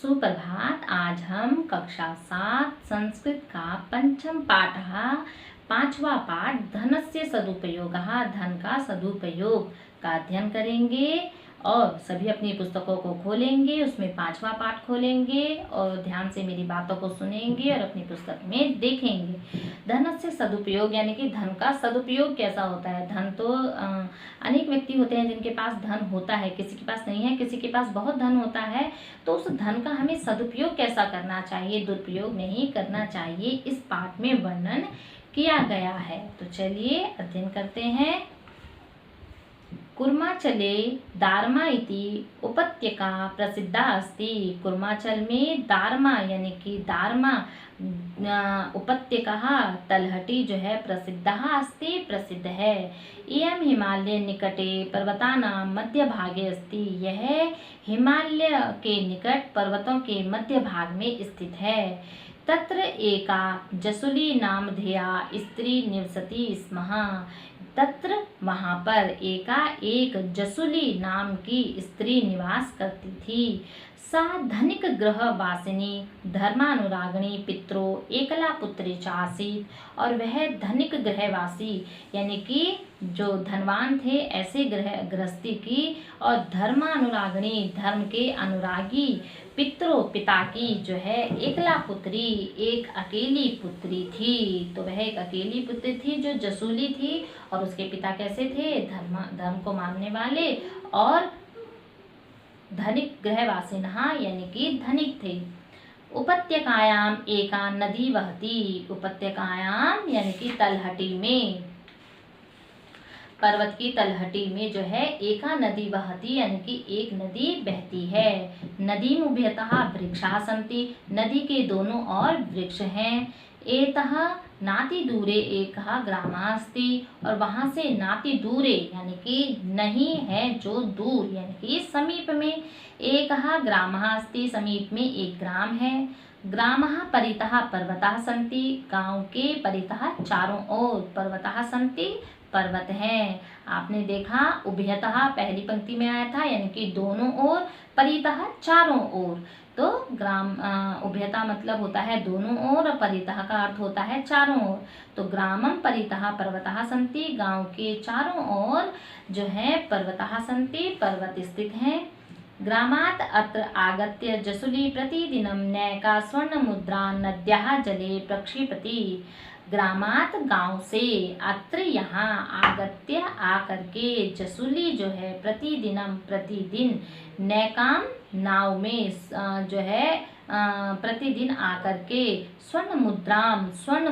सुप्रभात। आज हम कक्षा 7 संस्कृत का पंचम पाठः पांचवा पाठ धनस्य सदुपयोगः, धन का सदुपयोग का अध्ययन करेंगे और सभी अपनी पुस्तकों को खोलेंगे, उसमें पांचवा पाठ खोलेंगे और ध्यान से मेरी बातों को सुनेंगे और अपनी पुस्तक में देखेंगे। धनस्य सदुपयोग यानी कि धन का सदुपयोग कैसा होता है। धन तो अनेक व्यक्ति होते हैं जिनके पास धन होता है, किसी के पास नहीं है, किसी के पास बहुत धन होता है। तो उस धन का हमें सदुपयोग कैसा करना चाहिए, दुरुपयोग नहीं करना चाहिए, इस पाठ में वर्णन किया गया है। तो चलिए अध्ययन करते हैं। कुर्माचले दारमा इति उपत्यका प्रसिद्धा अस्ति। कुर्माचल में दारमा यानी कि दारमा उपत्यका तलहटी जो है प्रसिद्धा अस्ति, प्रसिद्ध है। इयं हिमालय निकटे पर्वतानां मध्य भागे अस्ति। यह हिमालय के निकट पर्वतों के मध्य भाग में स्थित है। तत्र एका जसुली नामधेया स्त्री निवसति स्म। तत्र वहाँ पर एक जसुली नाम की स्त्री निवास करती थी। सा धनिक गृह वासिनी धर्मानुरागिणी पितरो एकला पुत्री चासीत। और वह धनिक गृहवासी यानी कि जो धनवान थे ऐसे गृहस्थी की और धर्मानुरागिणी धर्म के अनुरागी पितरों पिता की जो है एकला पुत्री एक अकेली पुत्री थी। तो वह एक अकेली पुत्री थी जो जसूली थी और उसके पिता कैसे थे, धर्म को मानने वाले और धनिक गृहवासिनः यानी कि धनिक थे। उपत्यकायाम एका नदी वहती। उपत्यकायाम यानी कि तलहटी में, पर्वत की तलहटी में जो है एका नदी वहती यानी कि एक नदी बहती है। नदी मुभ्यतः वृक्षाः सन्ति। नदी के दोनों ओर वृक्ष हैं। एतः नाति दूरे एकः ग्रामः अस्ति। और वहां से नाति दूरे यानी कि नहीं है जो दूर यानी कि समीप में, एकः ग्रामः अस्ति समीप में एक ग्राम है। ग्रामः परितः पर्वताः सन्ति। गांव के परितः चारों ओर पर्वताः सन्ति, पर्वत हैं। आपने देखा उभयतः पहली पंक्ति में आया था यानी कि दोनों ओर, परितः चारों ओर। तो ग्राम उभयता मतलब होता है दोनों ओर और परितः का अर्थ होता है चारों ओर। तो ग्रामम परितः पर्वतः सन्ति। गांव के चारों ओर जो है पर्वतः सन्ति, पर्वत स्थित हैं। ग्रामात् अत्र आगत्य जसुली प्रतिदिनं नैका स्वर्णमुद्रा नद्याः जले प्रक्षिपति। ग्रामात गांव से, अत्र यहाँ, आगत्य आकर के, जसुली जो है प्रतिदिनम प्रतिदिन, नैकाम नाव में जो है प्रतिदिन आकर के, स्वर्ण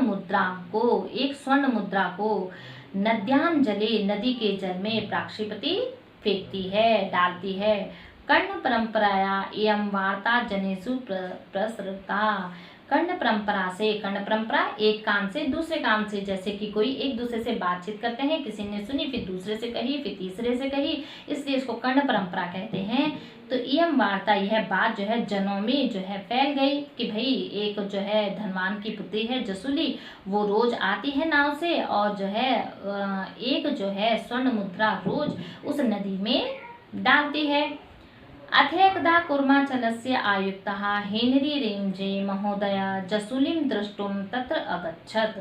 मुद्रा को, एक स्वर्ण मुद्रा को, नद्याम जले नदी के जल में, प्राक्षिपति फेंकती है, डालती है। कर्ण परंपराया एवं वार्ता जनेषु प्रसृता। कर्ण परंपरा से, कर्ण परंपरा एक कान से दूसरे कान से, जैसे कि कोई एक दूसरे से बातचीत करते हैं, किसी ने सुनी फिर दूसरे से कही फिर तीसरे से कही, इसलिए इसको कर्ण परंपरा कहते हैं। तो यम वार्ता, यह बात जो है जनों में जो है फैल गई कि भाई एक जो है धनवान की पुत्री है जसुली, वो रोज आती है नाव से और जो है एक जो है स्वर्ण मुद्रा रोज उस नदी में डालती है। अथेकदा कुर्माचलस्य आयुक्तः हेनरी रेमजे महोदय जसुलीं द्रष्टुं तत्र अगच्छत्।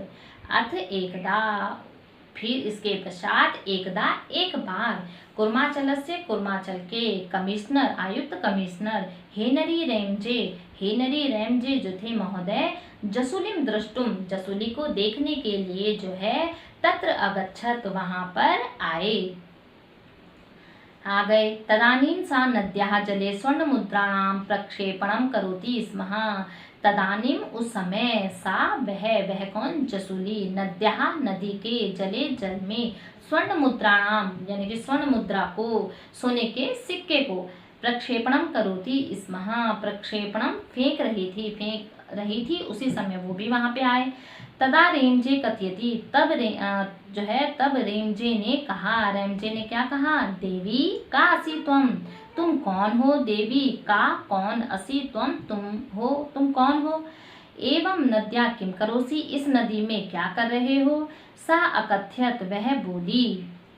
अथ एकदा, फिर इसके पश्चात, एकदा एक बार, कुर्माचलस्य कुर्माचल के कमिश्नर, आयुक्त कमिश्नर हेनरी रेमजे जो थे महोदय, जसुलीं द्रष्टुम जसुली को देखने के लिए जो है तत्र अगच्छत् वहां पर आए, आ गए। तदानीं सा नद्याः जले स्वर्ण मुद्राणां प्रक्षेपणं करोति स्म। तदानीं उस समय, सा वह कौन, जसुली, नद्याः नदी के, जले जल में, स्वर्ण मुद्राणां यानी कि स्वर्ण मुद्रा को, सोने के सिक्के को, प्रक्षेपणम करोति स्म, प्रक्षेपणम फेंक रही थी उसी समय वो भी वहां पे आए। तदा रेमजे कथयति, तब रेमजे ने कहा, रेमजे ने क्या कहा, देवी का असि तुम कौन हो, देवी का कौन, असि तुम कौन हो। एवं नद्या किम करोसि, इस नदी में क्या कर रहे हो। सा अकथ्यत, वह बोली,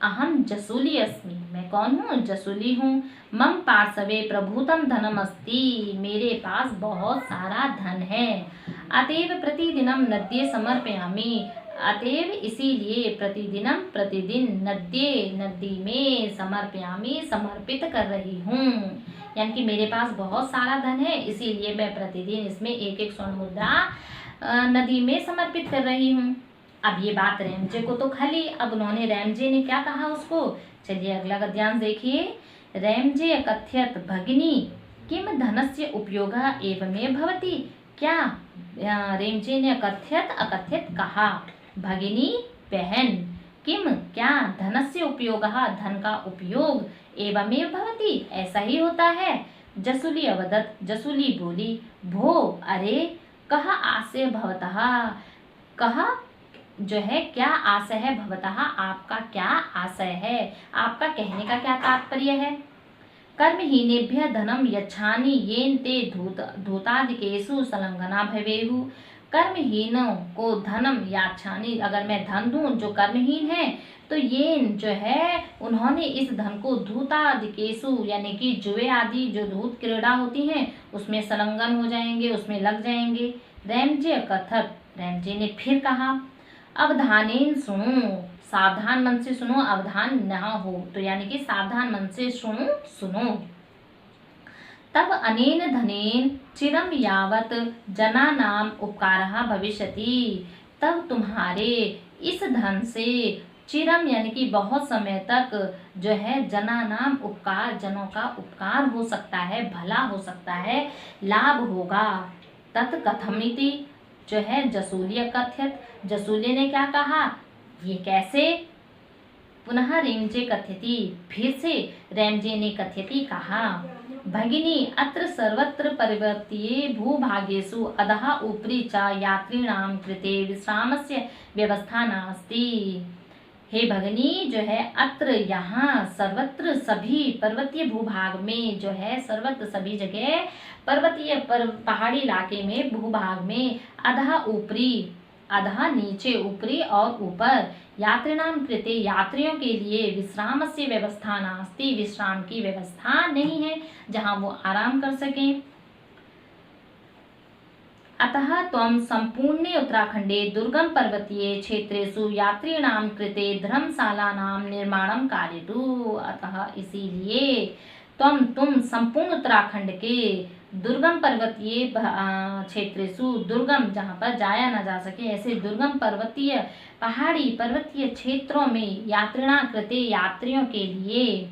अहम जसूली अस्मि, मैं कौन हूँ? जसूली हूँ। मम पार्श्वे प्रभूतम धनम अस्ति, मेरे पास बहुत सारा धन है। अतएव प्रतिदिनम नद्ये समर्पयामि, अतएव इसीलिए प्रतिदिन नद्ये, नदी में समर्पयामि, समर्पित कर रही हूँ। यानी कि मेरे पास बहुत सारा धन है, इसीलिए मैं प्रतिदिन इसमें एक एक स्वर्ण मुद्रा नदी में समर्पित कर रही हूँ। अब ये बात रैमजे को तो खली, अब उन्होंने रैमजे ने क्या कहा उसको? चलिए अगला गद्यांश देखिए। रैमजे अकथयत भगिनी किम धनस्य उपयोगः एवमेव भवति। क्या रैमजे ने अकथयत कहा, भगिनी बहन, किम क्या, धनस्य उपयोगः धन का उपयोग, एवमेव भवति ऐसा ही होता है। जसूली अवदत, जसूली बोली, भो अरे, कह आशय भवतः, कहा जो है क्या आशय है, भवतः आपका क्या आशय है, आपका कहने का क्या तात्पर्य है। कर्महीनेभ्यः धनम यच्छानि येन ते धूतादिकेषु संलग्ना भवेयुः। कर्महीनों को धनम याच्छानि, अगर मैं धन दूं जो कर्महीन है, तो ये जो है उन्होंने इस धन को धूतादिकेषु यानी कि जुए आदि जो धूत क्रीड़ा होती हैं उसमें संलग्न हो जाएंगे, उसमें लग जाएंगे। रैमजे कथक, रैमजे ने फिर कहा, अवधानेन सुनो, सावधान मन से सुनो, अवधान न हो तो यानी कि सावधान मन से सुनो। तब अनेन धनेन चिरम यावत जनानाम उपकारः भविष्यति, तब तुम्हारे इस धन से चिरम यानी कि बहुत समय तक जो है जनानाम उपकार, जनों का उपकार हो सकता है, भला हो सकता है, लाभ होगा। तत् कथमिति, जो है जसूली कथ्यत, जसूली ने क्या कहा, ये कैसे? पुनः रैमजे कथ्यति, फिर से रैमजे ने कथ्यति कहा, भगिनी अत्र सर्वत्र परिवर्त्ये भूभागेषु अधः उपरि च यात्रिणां कृते विश्रामस्य व्यवस्था नास्ति। हे भगिनी, जो है अत्र यहाँ सर्वत्र सभी पर्वतीय भूभाग में जो है सर्वत्र सभी जगह पर्वतीय पहाड़ी इलाके में भूभाग में अधः ऊपरी, अधः नीचे, ऊपरी और ऊपर, यात्रिणाम कृते यात्रियों के लिए विश्रामस्य व्यवस्था नास्ति, विश्राम की व्यवस्था नहीं है जहाँ वो आराम कर सकें। अतः त्वं संपूर्णे उत्तराखंडे दुर्गम पर्वतीय क्षेत्रेषु यात्रिणां कृते धर्मशालानां निर्माणं कारयतु। अतः इसीलिए तुम संपूर्ण उत्तराखंड के दुर्गम पर्वतीय क्षेत्रेषु, दुर्गम जहाँ पर जाया न जा सके ऐसे दुर्गम पर्वतीय पहाड़ी पर्वतीय क्षेत्रों में यात्रिणा कृते यात्रियों के लिए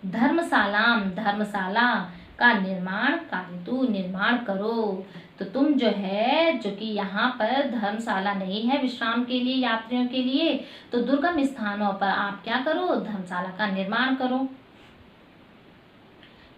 धर्मशाला का निर्माण कार्यतु, निर्माण करो। तो तुम जो है जो कि यहाँ पर धर्मशाला नहीं है विश्राम के लिए यात्रियों के लिए, तो दुर्गम स्थानों पर आप क्या करो, धर्मशाला का निर्माण करो।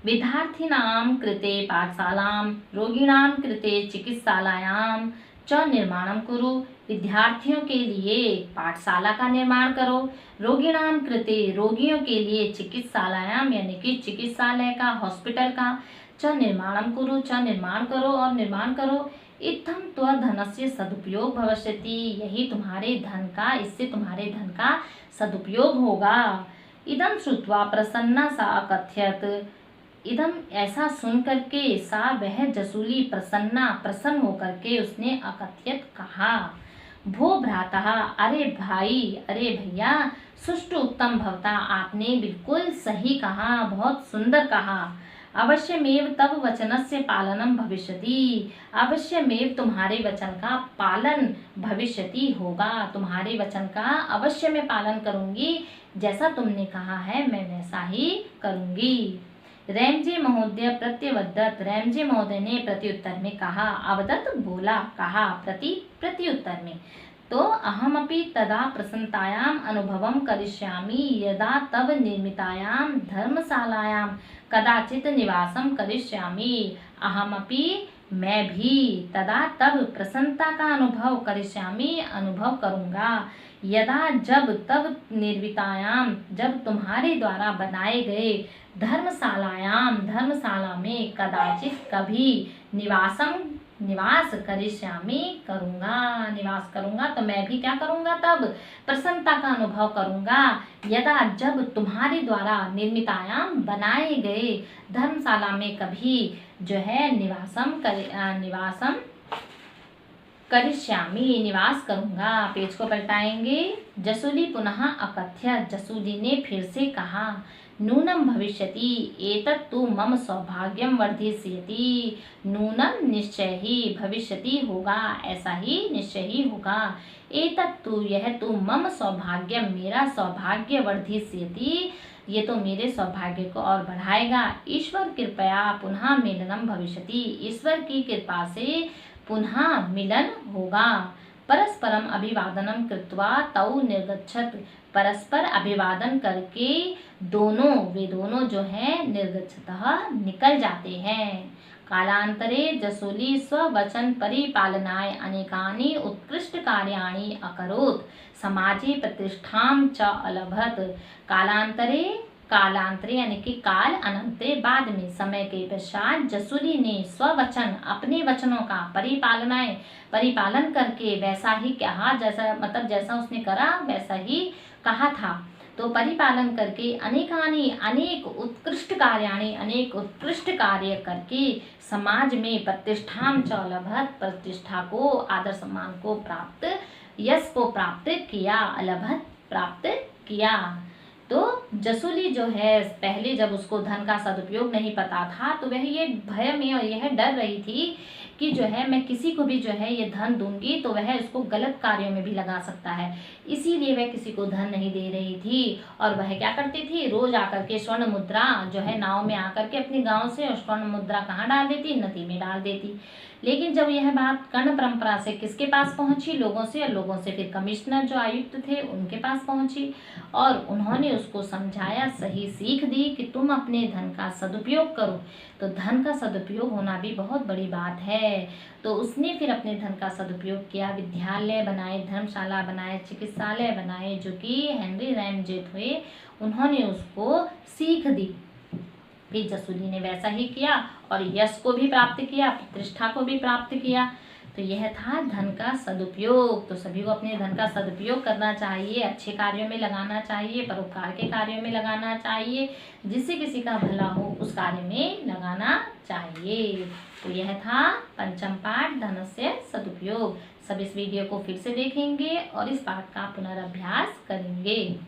विद्यार्थिनां कृते पाठशालां, रोगिणां कृते चिकित्सालयां च निर्माणं कुरु। विद्यार्थियों के लिए पाठशाला का निर्माण करो, रोगिणां कृते रोगियों के लिए चिकित्सालयां यानी कि चिकित्सालय का, हॉस्पिटल का, च निर्माणं कुरु, च निर्माण करो और निर्माण करो। इत्थं त्वधनस्य सदुपयोग भविष्यति, यही तुम्हारे धन का, इससे तुम्हारे धन का सदुपयोग होगा। इदं श्रुत्वा प्रसन्ना सा अकथयत, इदम ऐसा सुन करके सा वह जसूली प्रसन्न होकर के उसने अकथयत कहा, भो भ्राता, अरे भाई, अरे भैया, सुष्टु उत्तम भवता, आपने बिल्कुल सही कहा, बहुत सुंदर कहा। अवश्यमेव तव वचनस्य पालनम भविष्यति, अवश्यमेव तुम्हारे वचन का पालन भविष्यति होगा, तुम्हारे वचन का अवश्य मैं पालन करूंगी, जैसा तुमने कहा है मैं वैसा ही करूंगी। रैमजे महोदय प्रत्युवदत, रैमजे महोदय ने प्रत्युत्तर में कहा, अवदत बोला, कहा, प्रत्युत्तर में, तो अहमपि तदा प्रसन्नतायाम अनुभवम करिष्यामि यदा तव निर्मितायाम धर्मशालायां कदाचित निवासम करिष्यामि। अहमपि मैं भी तदा तब प्रसन्नता का अनुभव करिष्यामि, अनुभव करूंगा, यदा जब तब निर्मितायाम जब तुम्हारे द्वारा बनाए गए धर्मशालायाम धर्मशाला में कदाचित कभी निवासम निवास करिष्यामि करूँगा। निवास करूँगा तो मैं भी क्या करूँगा, तब प्रसन्नता का अनुभव करूँगा। यदा जब तुम्हारे द्वारा निर्मितायाम बनाए गए धर्मशाला में कभी जो है निवासम करिष्यामि निवास करूँगा। पेज को पलटाएंगे। जसूली पुनः अकथ्य, जसूली ने फिर से कहा, नूनम भविष्यति एतत् तु मम सौभाग्यम वर्धिष्यति। नूनम निश्चय ही, भविष्यति होगा, ऐसा ही निश्चय ही होगा। एतत् तु यह तु मम सौभाग्यम मेरा सौभाग्य वर्धिष्यति, ये तो मेरे सौभाग्य को और बढ़ाएगा। ईश्वर कृपया पुनः मिलनम भविष्यति, ईश्वर की कृपा से पुनः मिलन होगा। परस्परम अभिवादनम कृत्वा तौ निर्गच्छत, परस्पर अभिवादन करके वे दोनों जो हैं निर्गच्छतः निकल जाते हैं। कालांतरे जसूली स्ववचन परिपालनाय अनेकानि उत्कृष्ट कार्याणि अकरोत्, समाजे प्रतिष्ठां च अलभत। कालांतरे यानी कि काल अनंते, बाद में, समय के पश्चात जसूली ने स्ववचन अपने वचनों का परिपालन करके वैसा ही कहा, जैसा मतलब जैसा उसने करा वैसा ही कहा था। तो परिपालन करके अनेक उत्कृष्ट कार्य करके समाज में प्रतिष्ठां च अलभत, प्रतिष्ठा को, आदर सम्मान को प्राप्त, यश को प्राप्त किया, अलभत प्राप्त किया। तो जसूली जो है पहले जब उसको धन का सदुपयोग नहीं पता था तो वह ये भय में और यह डर रही थी कि जो है मैं किसी को भी जो है ये धन दूंगी तो वह इसको गलत कार्यों में भी लगा सकता है, इसीलिए वह किसी को धन नहीं दे रही थी। और वह क्या करती थी, रोज आकर के स्वर्ण मुद्रा जो है नाव में आकर के अपने गांव से स्वर्ण मुद्रा कहाँ डाल देती, नदी में डाल देती। लेकिन जब यह बात कर्ण परंपरा से किसके पास पहुंची, लोगों से, और लोगों से फिर कमिश्नर जो आयुक्त थे उनके पास पहुंची, और उन्होंने उसको समझाया, सही सीख दी कि तुम अपने धन का सदुपयोग करो। तो धन का सदुपयोग होना भी बहुत बड़ी बात है। तो उसने फिर अपने धन का सदुपयोग किया, विद्यालय बनाए, धर्मशाला बनाए, चिकित्सालय बनाए, जो कि हेनरी रैमजेट हुए, उन्होंने उसको सीख दी। फिर जसूली ने वैसा ही किया और यश को भी प्राप्त किया, प्रतिष्ठा को भी प्राप्त किया। तो यह था धन का सदुपयोग। तो सभी को अपने धन का सदुपयोग करना चाहिए, अच्छे कार्यों में लगाना चाहिए, परोपकार के कार्यों में लगाना चाहिए, जिससे किसी का भला हो उस कार्य में लगाना चाहिए। तो यह था पंचम पाठ, धनस्य सदुपयोग। सब इस वीडियो को फिर से देखेंगे और इस पाठ का पुनर्अभ्यास करेंगे।